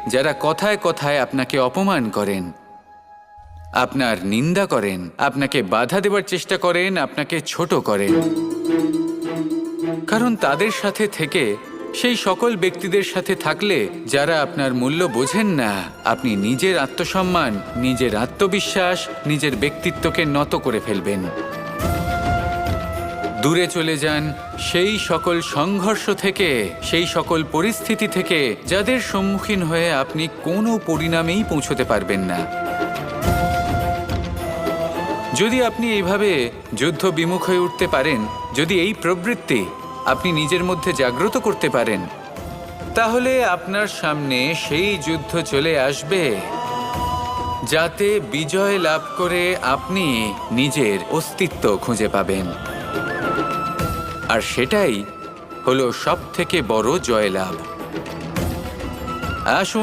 যারা কথায় কথায় আপনাকে অপমান করেন, আপনার নিন্দা করেন, আপনাকে বাধা দেওয়ার চেষ্টা করেন, আপনাকে ছোট করেন। কারণ তাদের সাথে থেকে, সেই সকল ব্যক্তিদের সাথে থাকলে যারা আপনার মূল্য বোঝেন না, আপনি নিজের আত্মসম্মান, নিজের আত্মবিশ্বাস, নিজের ব্যক্তিত্বকে নত করে ফেলবেন। দূরে চলে যান সেই সকল সংঘর্ষ থেকে, সেই সকল পরিস্থিতি থেকে যাদের সম্মুখীন হয়ে আপনি কোনো পরিণামেই পৌঁছতে পারবেন না। যদি আপনি এইভাবে যুদ্ধ বিমুখ হয়ে উঠতে পারেন, যদি এই প্রবৃত্তি আপনি নিজের মধ্যে জাগ্রত করতে পারেন, তাহলে আপনার সামনে সেই যুদ্ধ চলে আসবে যাতে বিজয় লাভ করে আপনি নিজের অস্তিত্ব খুঁজে পাবেন। আর সেটাই হলো সবথেকে বড় জয়লাভ। আসুন